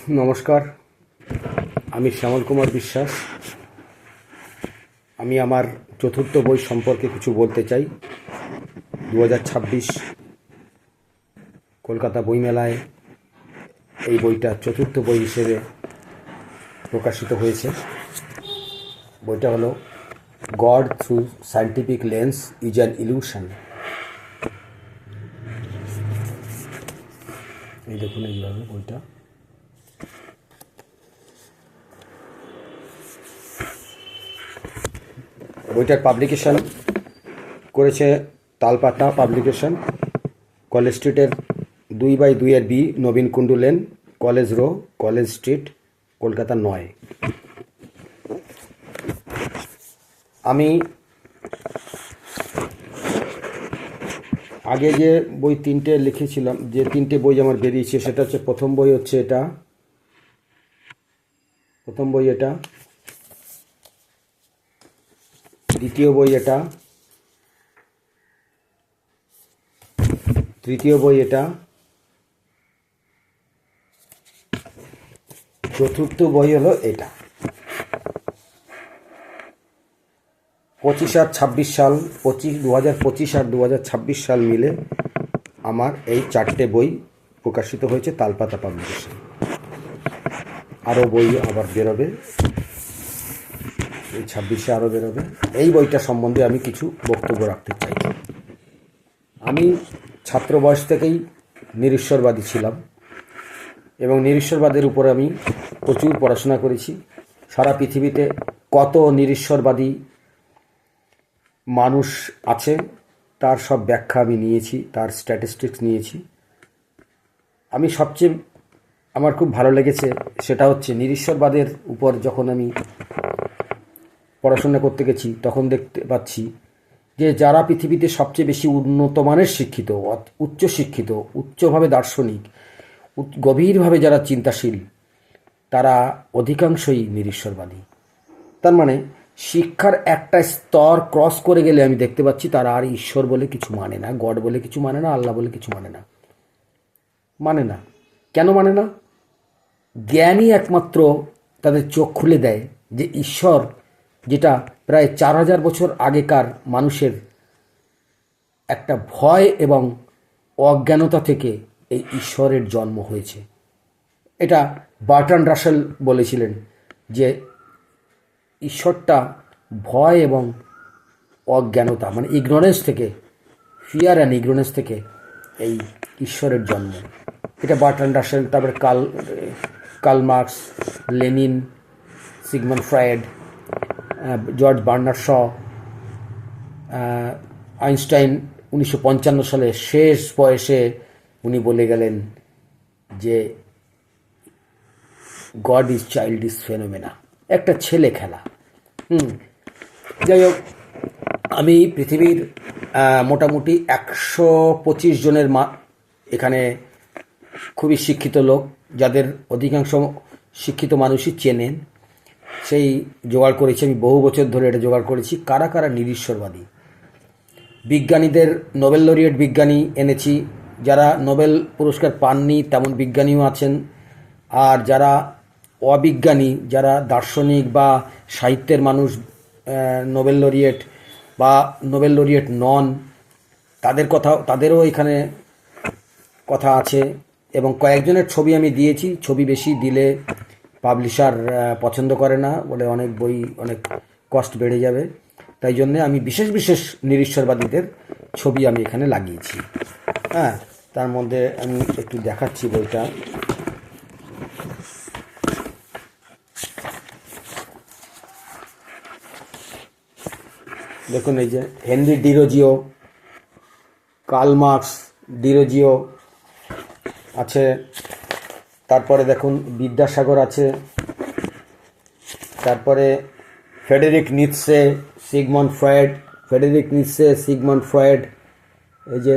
নমস্কার, আমি শ্যামল কুমার বিশ্বাস। আমি আমার চতুর্থ বই সম্পর্কে কিছু বলতে চাই। 2026 কলকাতা বইমেলায় এই বইটা চতুর্থ বই হিসেবে প্রকাশিত হয়েছে। বইটা হলো god through scientific lens is an illusion. এই দেখুন, এইভাবে বইটা। বইটার পাবলিকেশন করেছে তালপাতা পাবলিকেশন, কলেজ স্ট্রিটের 2/2 B, Nabin Kundu lane, college row, college street, Kolkata 9। আমি আগে যে বই তিনটে লিখেছিলাম, যে তিনটে বই আমার বেরিয়েছে, সেটা হচ্ছে প্রথম বই হচ্ছে এটা, প্রথম বই এটা, দ্বিতীয় বই এটা, তৃতীয় বই এটা, চতুর্থ বই হলো এটা। 25 আর 26 সাল, 2025 আর 2026 সাল মিলে আমার এই চারটে বই প্রকাশিত হয়েছে তালপাতা পাবলিকেশন। আরও বই আবার বেরোবে, এই 26-এ আরও বেরোবে। এই বইটা সম্বন্ধে আমি কিছু বক্তব্য রাখতে চাই। আমি ছাত্র বয়স থেকেই নিরীশ্বরবাদী ছিলাম এবং নিরীশ্বরবাদের উপর আমি প্রচুর পড়াশোনা করেছি। সারা পৃথিবীতে কত নিরীশ্বরবাদী মানুষ আছে তার সব ব্যাখ্যা আমি নিয়েছি, তার স্ট্যাটিস্টিক্স নিয়েছি। আমি সবচেয়ে আমার খুব ভালো লেগেছে সেটা হচ্ছে নিরীশ্বরবাদের উপর যখন আমি পড়াশোনা করতে গেছি, তখন দেখতে পাচ্ছি যে যারা পৃথিবীতে সবচেয়ে বেশি উন্নত মানের শিক্ষিত, উচ্চশিক্ষিত, উচ্চভাবে দার্শনিক, গভীরভাবে যারা চিন্তাশীল, তারা অধিকাংশই নিরীশ্বরবাদী। তার মানে শিক্ষার একটা স্তর ক্রস করে গেলে আমি দেখতে পাচ্ছি তারা আর ঈশ্বর বলে কিছু মানে না, গড বলে কিছু মানে না, আল্লাহ বলে কিছু মানে না। কেন মানে না? জ্ঞানই একমাত্র তাদের চোখ খুলে দেয় যে ঈশ্বর, যেটা প্রায় 4000 বছর আগেকার মানুষের একটা ভয় এবং অজ্ঞানতা থেকে এই ঈশ্বরের জন্ম হয়েছে। এটা বার্ট্রান্ড রাসেল বলেছিলেন যে ঈশ্বরটা ভয় এবং অজ্ঞানতা, মানে ইগনোরেন্স থেকে, ফিয়ার অ্যান্ড ইগনোরেন্স থেকে এই ঈশ্বরের জন্ম। এটা বার্ট্রান্ড রাসেল, তারপরে Karl Marx, Lenin, Sigmund Freud, George Bernard Shaw, Einstein 1955 সালে শেষ বয়সে উনি বলে গেলেন যে God is child is phenomena, একটা ছেলে খেলা। যাই হোক, আমি পৃথিবীর মোটামুটি 125 জনের এখানে খুবই শিক্ষিত লোক, যাদের অধিকাংশ শিক্ষিত মানুষই চেনেন, সেই জোগাড় করেছি আমি, বহু বছর ধরে এটা জোগাড় করেছি। কারা কারা নিরীশ্বরবাদী? বিজ্ঞানীদের, নোবেল লরিয়েট বিজ্ঞানী এনেছি, যারা নোবেল পুরস্কার পাননি তেমন বিজ্ঞানীও আছেন। আর যারা অবিজ্ঞানী, যারা দার্শনিক বা সাহিত্যের মানুষ, নোবেল লরিয়েট বা নোবেল লরিয়েট নন, তাদেরও এখানে কথা আছে। এবং কয়েকজনের ছবি আমি দিয়েছি। ছবি বেশি দিলে পাবলিশার পছন্দ করে না, বলে অনেক বই অনেক কস্ট বেড়ে যাবে। তাই জন্যে আমি বিশেষ বিশেষ নিরীশ্বরবাদীদের ছবি আমি এখানে লাগিয়েছি। তার মধ্যে আমি একটু দেখাচ্ছি বইটা। দেখুন, এই যে Henry Derozio, Karl Marx, Derozio আছে, তারপরে দেখুন বিদ্যাসাগর আছে, তারপরে ফ্রেডেরিক নিৎসে, সিগমন্ড ফ্রয়েড, এই যে।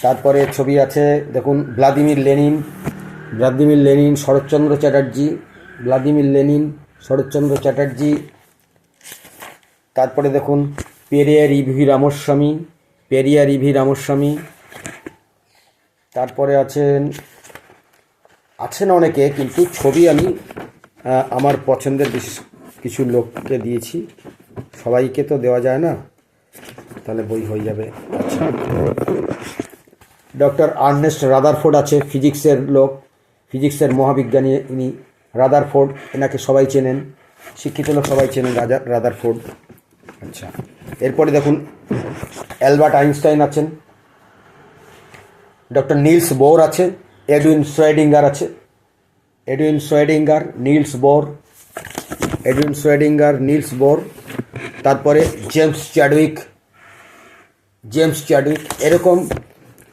তারপরে ছবি আছে, দেখুন ভ্লাদিমির লেনিন, শরৎচন্দ্র চ্যাটার্জি। তারপরে দেখুন পেরিয়ার ইভি রামস্বামী। তারপরে আছেন আছে না অনেকে, কিন্তু ছবি আমি আমার পছন্দের কিছু লোককে দিয়েছি, সবাইকে তো দেওয়া যায় না, তাহলে বই হয়ে যাবে। আচ্ছা, ডক্টর আর্নেস্ট রাদারফোর্ড আছে, ফিজিক্সের লোক, ফিজিক্সের মহাবিজ্ঞানী ইনি। রাদারফোর্ড, এনাকে সবাই চেনেন, শিক্ষিত লোক সবাই চেনেন রাদারফোর্ড। আচ্ছা, এরপরে দেখুন অ্যালবার্ট আইনস্টাইন আছেন, ডক্টর নিলস বোর আছে, এডুইন শ্রোয়েডিঙ্গার আছে, Edwin Schrodinger, Niels Bohr, Edwin Schrodinger, Niels Bohr. তারপরে জেমস চ্যাডউইক, জেমস চ্যাডউইক, এরকম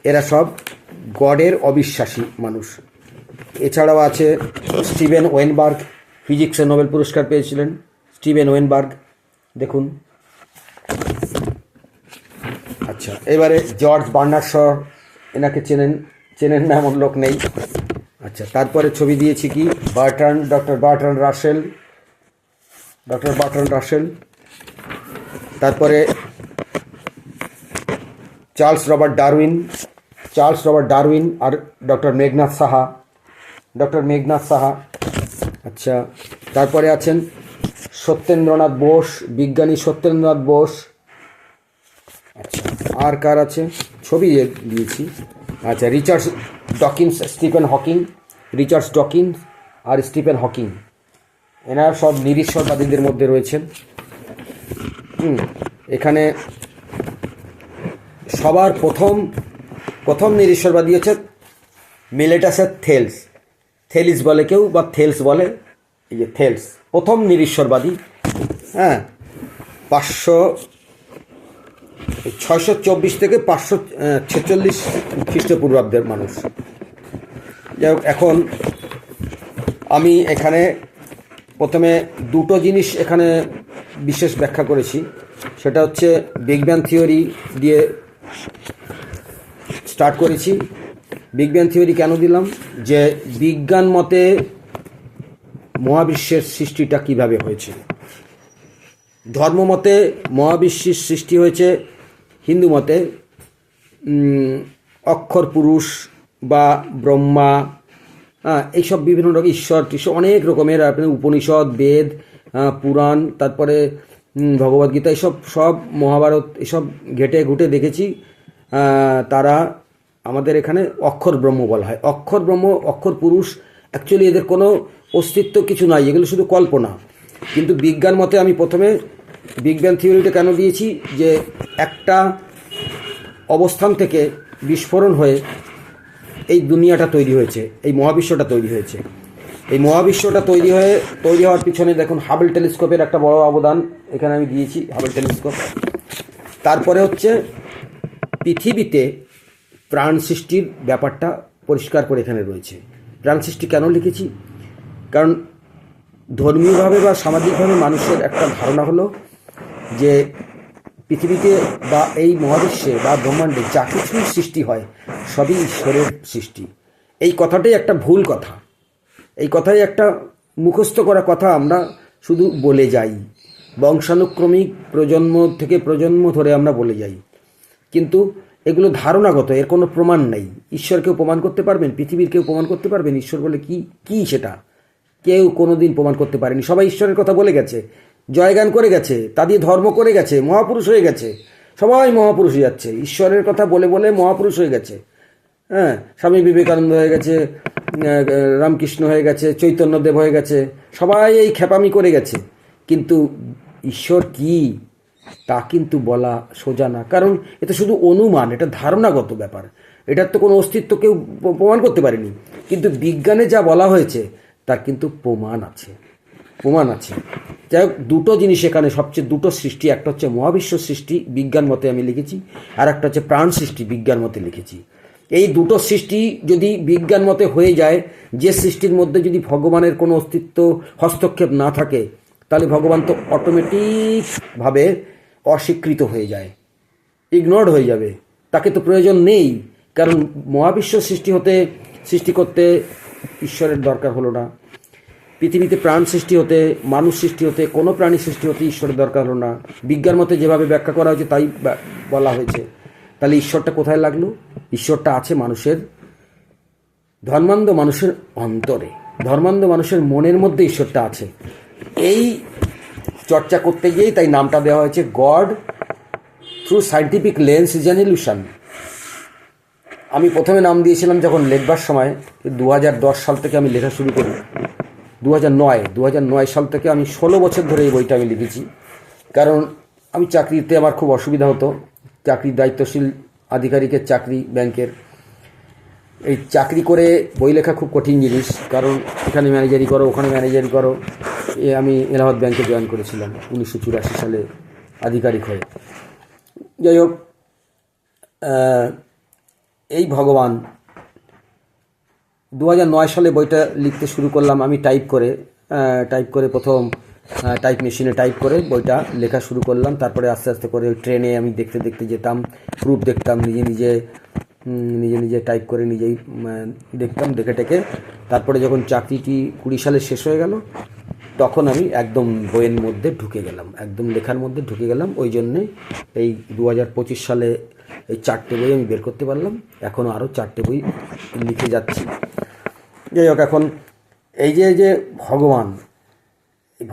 এরা সব গডের অবিশ্বাসী মানুষ। এছাড়াও আছে স্টিভেন ওয়েনবার্গ, ফিজিক্সে নোবেল পুরস্কার পেয়েছিলেন স্টিভেন ওয়েনবার্গ, দেখুন। আচ্ছা, এবারে জর্জ বার্নার্ড শ, এনাকে চেনেন না এমন লোক নেই। আচ্ছা, তারপরে ছবি দিয়েছি কি doctor Bertrand Rasel, doctor Bertrand Russell. তারপরে চার্লস রবার্ট ডারউইন আর ডক্টর মেঘনাথ সাহা, ডক্টর মেঘনাথ সাহা। আচ্ছা, তারপরে আছেন সত্যেন্দ্রনাথ বোস, বিজ্ঞানী সত্যেন্দ্রনাথ বোস। আচ্ছা, আর কার আছে, ছবি দিয়েছি। আচ্ছা, Richard Dawkins, Stephen Hawking, Richard Dawkins আর স্টিফেন হকিং, এনারা সব নিরীশ্বরবাদীদের মধ্যে রয়েছেন। এখানে সবার প্রথম নিরীশ্বরবাদী হচ্ছে মিলেটাসের থেলিস বলে কেউ, বা থেলস বলে, এই যে থেলস প্রথম নিরীশ্বরবাদী। হ্যাঁ, 624 থেকে 546 খ্রিস্টপূর্বাব্দের মানুষ। যাই হোক, এখন আমি এখানে প্রথমে দুটো জিনিস এখানে বিশেষ ব্যাখ্যা করেছি, সেটা হচ্ছে বিগ ব্যাং থিওরি দিয়ে স্টার্ট করেছি। বিগ ব্যাং থিওরি কেন দিলাম, যে বিজ্ঞান মতে মহাবিশ্বের সৃষ্টিটা কিভাবে হয়েছে। ধর্মমতে মহাবিশ্বের সৃষ্টি হয়েছে হিন্দু মতে অক্ষর পুরুষ বা ব্রহ্মা, এইসব বিভিন্ন রকম ঈশ্বর টিশ্বর অনেক রকমের, আপনি উপনিষদ, বেদ, পুরাণ, তারপরে ভগবদ্গীতা, এসব সব মহাভারত, এসব ঘেটে ঘুটে দেখেছি। তারা আমাদের এখানে অক্ষর ব্রহ্ম বলা হয়। অক্ষর ব্রহ্ম, অক্ষর পুরুষ, অ্যাকচুয়ালি এদের কোনো অস্তিত্ব কিছু নাই, এগুলো শুধু কল্পনা। কিন্তু বিজ্ঞান মতে আমি প্রথমে বিগ ব্যাং থিওরিটা কেন দিয়েছি, যে একটা অবস্থান থেকে বিস্ফোরণ হয়ে এই দুনিয়াটা তৈরি হয়েছে, এই মহাবিশ্বটা তৈরি হয়েছে। এই মহাবিশ্বটা তৈরি হওয়ার পিছনে দেখুন হাবল টেলিস্কোপের একটা বড় অবদান এখানে আমি দিয়েছি, হাবল টেলিস্কোপ। তারপরে হচ্ছে পৃথিবীতে প্রাণ সৃষ্টির ব্যাপারটা পরিষ্কার করে এখানে রয়েছে। প্রাণ সৃষ্টি কেন লিখেছি, কারণ ধর্মীয়ভাবে বা সামাজিকভাবে মানুষের একটা ধারণা হলো যে পৃথিবীতে বা এই মহাবিশ্বে বা ব্রহ্মাণ্ডে যা কিছুই সৃষ্টি হয় সবই ঈশ্বরের সৃষ্টি। এই কথাটাই একটা ভুল কথা, এই কথাই একটা মুখস্থ করা কথা, আমরা শুধু বলে যাই, বংশানুক্রমিক প্রজন্ম থেকে প্রজন্ম ধরে আমরা বলে যাই, কিন্তু এগুলো ধারণাগত, এর কোনো প্রমাণ নেই। ঈশ্বরকেও প্রমাণ করতে পারবেন, পৃথিবীর কেউ প্রমাণ করতে পারবেন ঈশ্বর বলে কি সেটা কেউ কোনো দিন প্রমাণ করতে পারেনি। সবাই ঈশ্বরের কথা বলে গেছে, জয়গান করে গেছে, তা দিয়ে ধর্ম করে গেছে, মহাপুরুষ হয়ে গেছে, সবাই মহাপুরুষ হয়ে যাচ্ছে, ঈশ্বরের কথা বলে বলে মহাপুরুষ হয়ে গেছে। হ্যাঁ, স্বামী বিবেকানন্দ হয়ে গেছে, রামকৃষ্ণ হয়ে গেছে, চৈতন্যদেব হয়ে গেছে, সবাই এই খেপামি করে গেছে, কিন্তু ঈশ্বর কি তা কিন্তু বলা সোজা না, কারণ এটা শুধু অনুমান, এটা ধারণাগত ব্যাপার, এটার তো কোনো অস্তিত্ব কেউ প্রমাণ করতে পারেনি। কিন্তু বিজ্ঞানে যা বলা হয়েছে তার কিন্তু প্রমাণ আছে। যাই হোক, দুটো জিনিস এখানে, সবচেয়ে দুটো সৃষ্টি, একটা হচ্ছে মহাবিশ্ব সৃষ্টি বিজ্ঞান মতে আমি লিখেছি, আর একটা হচ্ছে প্রাণ সৃষ্টি বিজ্ঞান মতে লিখেছি। এই দুটো সৃষ্টি যদি বিজ্ঞান মতে হয়ে যায়, যে সৃষ্টির মধ্যে যদি ভগবানের কোনো অস্তিত্ব হস্তক্ষেপ না থাকে, তাহলে ভগবান তো অটোমেটিকভাবে অস্বীকৃত হয়ে যায়, ইগনোরড হয়ে যাবে, তাকে তো প্রয়োজন নেই। কারণ মহাবিশ্ব সৃষ্টি করতে ঈশ্বরের দরকার হলো না, পৃথিবীতে প্রাণ সৃষ্টি হতে, মানুষ সৃষ্টি হতে, কোনো প্রাণী সৃষ্টি হতে ঈশ্বরের দরকার হলো না। বিজ্ঞান মতে যেভাবে ব্যাখ্যা করা হয়েছে তাই বলা হয়েছে। তাহলে ঈশ্বরটা কোথায় লাগলো? ঈশ্বরটা আছে মানুষের ধর্মান্ধ মানুষের অন্তরে, ধর্মান্ধ মানুষের মনের মধ্যে ঈশ্বরটা আছে। এই চর্চা করতে গিয়েই তাই নামটা দেওয়া হয়েছে god through scientific lens is an illusion. আমি প্রথমে নাম দিয়েছিলাম যখন লেখবার সময়, 2010 সাল থেকে আমি লেখা শুরু করি। 2009 সাল থেকে আমি 16 বছর ধরে এই বইটা আমি লিখেছি। কারণ আমি চাকরিতে আমার খুব অসুবিধা হতো, চাকরির দায়িত্বশীল আধিকারিকের চাকরি, ব্যাংকের। এই চাকরি করে বই লেখা খুব কঠিন জিনিস, কারণ এখানে ম্যানেজারি করো, ওখানে ম্যানেজারি করো। আমি এলাহাবাদ ব্যাংকে জয়েন করেছিলাম 1984 সালে আধিকারিক হয়ে। যাই হোক, এই ভগবান 2009 সালে বইটা লিখতে শুরু করলাম। আমি টাইপ করে প্রথম টাইপ মেশিনে টাইপ করে বইটা লেখা শুরু করলাম। তারপরে আস্তে আস্তে করে ট্রেনে আমি দেখতে দেখতে যেতাম, প্রুফ দেখতাম, নিজে টাইপ করে নিজেই দেখতাম, দেখে টেকে। তারপরে যখন চাকরিটি 20 সালে শেষ হয়ে গেল, তখন আমি একদম বইয়ের মধ্যে ঢুকে গেলাম, একদম লেখার মধ্যে ঢুকে গেলাম। ওই জন্যে এই 2025 সালে এই 4টে বই আমি বের করতে পারলাম। এখনও আরও 4টে বই লিখে যাচ্ছি। যাই হোক, এখন এই যে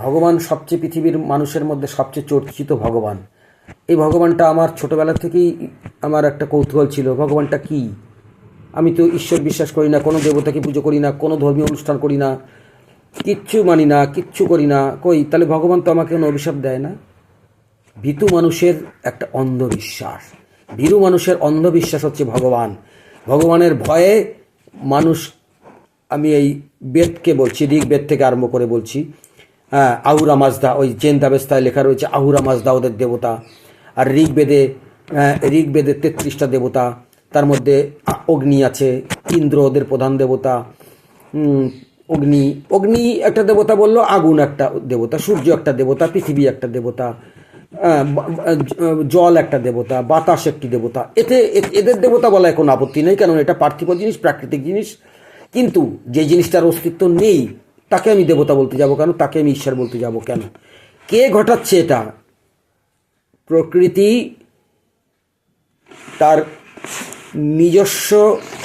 ভগবান সবচেয়ে পৃথিবীর মানুষের মধ্যে সবচেয়ে চর্চিত ভগবান। এই ভগবানটা আমার ছোটোবেলা থেকেই আমার একটা কৌতূহল ছিল, ভগবানটা কি। আমি তো ঈশ্বর বিশ্বাস করি না, কোনো দেবতাকে পুজো করি না, কোনো ধর্মীয় অনুষ্ঠান করি না, কিচ্ছু মানি না, কিচ্ছু করি না। তাহলে ভগবান তো আমাকে কোনো অভিশাপ দেয় না? ভীতু মানুষের একটা অন্ধবিশ্বাস, ভীরু মানুষের অন্ধবিশ্বাস হচ্ছে ভগবান। ভগবানের ভয়ে মানুষ, আমি এই বেদকে বলছি, ঋগ্বেদ থেকে আরম্ভ করে বলছি। আহুরা মাজদা, ওই জেন দাবেস্তায় লেখা রয়েছে আহুরা মাজদা ওদের দেবতা। আর ঋগ্বেদে 33টা দেবতা, তার মধ্যে অগ্নি আছে, ইন্দ্র ওদের প্রধান দেবতা। অগ্নি একটা দেবতা বললো, আগুন একটা দেবতা, সূর্য একটা দেবতা, পৃথিবী একটা দেবতা, জল একটা দেবতা, বাতাস একটি দেবতা। এদের দেবতা বলায় কোনো আপত্তি নেই, কারণ এটা পার্থিব জিনিস, প্রাকৃতিক জিনিস। কিন্তু যে জিনিসটার অস্তিত্ব নেই তাকে আমি দেবতা বলতে যাব কেন? তাকে আমি ঈশ্বর বলতে যাব কেন? কে ঘটাচ্ছে এটা? প্রকৃতি তার নিজস্ব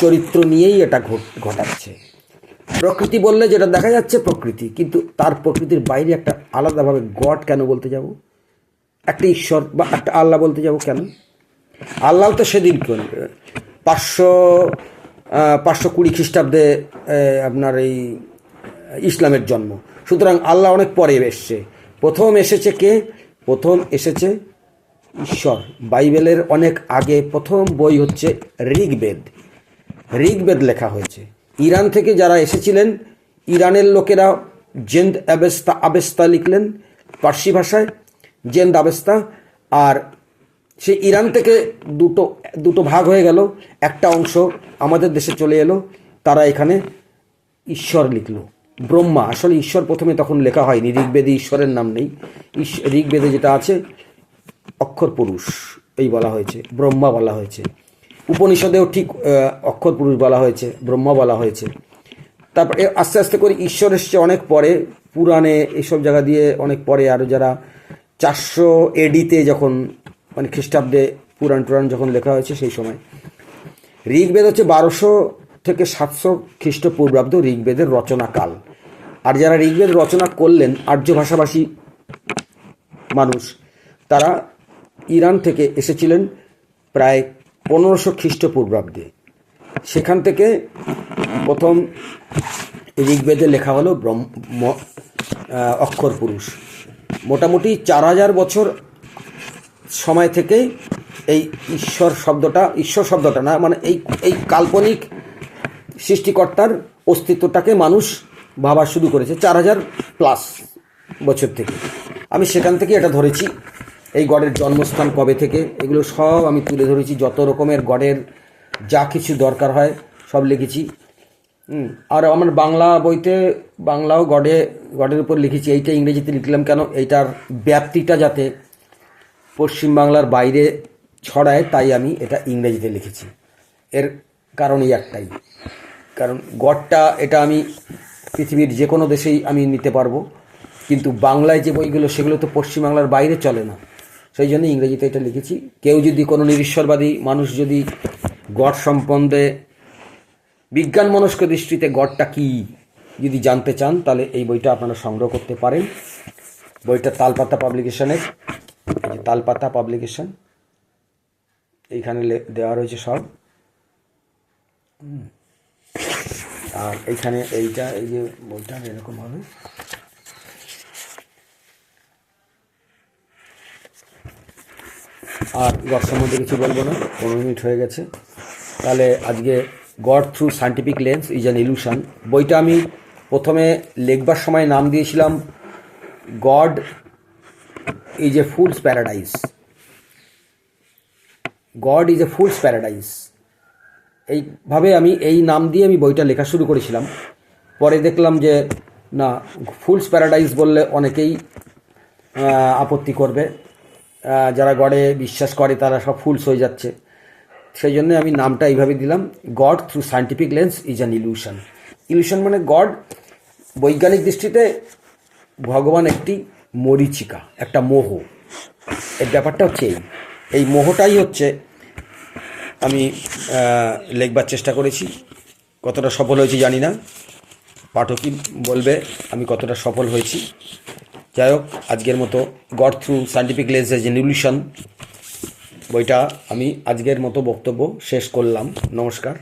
চরিত্র নিয়েই এটা ঘটাচ্ছে। প্রকৃতি বললে যেটা দেখা যাচ্ছে প্রকৃতি, কিন্তু তার প্রকৃতির বাইরে একটা আলাদাভাবে গড কেন বলতে যাব? একটা ঈশ্বর বা একটা আল্লাহ বলতে যাব কেন? আল্লাহ তো সেদিন 520 খ্রিস্টাব্দে আপনার এই ইসলামের জন্ম। সুতরাং আল্লাহ অনেক পরে এসছে। প্রথম এসেছে কে? প্রথম এসেছে ঈশ্বর। বাইবেলের অনেক আগে প্রথম বই হচ্ছে ঋগ্বেদ লেখা হয়েছে। ইরান থেকে যারা এসেছিলেন, ইরানের লোকেরা জেন্দ আবেস্তা লিখলেন পার্সি ভাষায়, জেন্দ আবেস্তা। আর সেই ইরান থেকে দুটো ভাগ হয়ে গেল। একটা অংশ আমাদের দেশে চলে এলো, তারা এখানে ঈশ্বর লিখল, ব্রহ্মা। আসলে ঈশ্বর প্রথমে তখন লেখা হয়নি, ঋগ্বেদে ঈশ্বরের নাম নেই। ঋগ্বেদে যেটা আছে অক্ষর পুরুষ এই বলা হয়েছে, ব্রহ্মা বলা হয়েছে। উপনিষদেও ঠিক অক্ষর পুরুষ বলা হয়েছে, ব্রহ্মা বলা হয়েছে। তারপরে আস্তে আস্তে করে ঈশ্বর এসছে অনেক পরে, পুরাণে এইসব জায়গা দিয়ে অনেক পরে। আরও যারা 400 AD-তে যখন, মানে খ্রিস্টাব্দে পুরাণ যখন লেখা হয়েছে সেই সময়। ঋগ্বেদ হচ্ছে 1200 থেকে 700 খ্রিস্টপূর্বাব্দ ঋগ্বেদের রচনাকাল। আর যারা ঋগ্বেদ রচনা করলেন আর্য ভাষাভাষী মানুষ, তারা ইরান থেকে এসেছিলেন প্রায় 1500 খ্রিস্টপূর্বাব্দে। সেখান থেকে প্রথম ঋগ্বেদে লেখা হলো অক্ষর পুরুষ। মোটামুটি 4000 বছর সময় থেকে এই ঈশ্বর শব্দটা না, মানে এই কাল্পনিক সৃষ্টিকর্তার অস্তিত্বটাকে মানুষ ভাবা শুরু করেছে 4000+ বছর থেকে। আমি সেখান থেকে এটা ধরেছি, এই গডের জন্মস্থান কবে থেকে, এগুলো সব আমি তুলে ধরেছি। যত রকমের গডের যা কিছু দরকার হয় সব লিখেছি। আর আমার বাংলা বইতে বাংলাও গডের উপর লিখেছি। এইটা ইংরেজিতে লিখলাম কেন? এইটার ব্যাপ্তিটা যাতে পশ্চিমবাংলার বাইরে ছড়ায়, তাই আমি এটা ইংরেজিতে লিখেছি। এর কারণই একটাই, কারণ গডটা এটা আমি পৃথিবীর যে কোনো দেশেই আমি নিতে পারবো, কিন্তু বাংলায় যে বইগুলো সেগুলো তো পশ্চিমবাংলার বাইরে চলে না। সেই জন্য ইংরেজিতে এটা লিখেছি। কেউ যদি কোনো নিরীশ্বরবাদী মানুষ যদি গড সম্বন্ধে বিজ্ঞান মনস্ক দৃষ্টিতে গডটা কী যদি জানতে চান তাহলে এই বইটা আপনারা সংগ্রহ করতে পারেন। বইটা তালপাতা পাবলিকেশনের, এই যে তালপাতা পাবলিকেশন, এইখানে দেওয়া রয়েছে সব। আর এইখানে এইটা, এই যে বইটা এরকম হবে। আর গড সম্বন্ধে কিছু বলবো না, 15 মিনিট হয়ে গেছে। তাহলে আজকে god through scientific lens is an illusion, বইটা আমি প্রথমে লিখবার সময় নাম দিয়েছিলাম god is a fools paradise. God is a fools paradise, এইভাবে আমি এই নাম দিয়ে আমি বইটা লেখা শুরু করেছিলাম। পরে দেখলাম যে না, ফুলস প্যারাডাইস বললে অনেকেই আপত্তি করবে, যারা গডে বিশ্বাস করে তারা সব ফুলস হয়ে যাচ্ছে। সেই জন্য আমি নামটা এইভাবে দিলাম, god through scientific lens is an illusion. Illusion মানে গড, বৈজ্ঞানিক দৃষ্টিতে ভগবান একটি মরীচিকা, একটা মোহ। এর ব্যাপারটা হচ্ছে এই মোহটাই হচ্ছে আমি লেখবার চেষ্টা করেছি। কতটা সফল হয়েছি জানি না, পাঠকই বলবে আমি কতটা সফল হয়েছি। যাই হোক, আজকের মতো god through scientific lens is an illusion বইটা আমি আজকের মতো বক্তব্য শেষ করলাম। নমস্কার।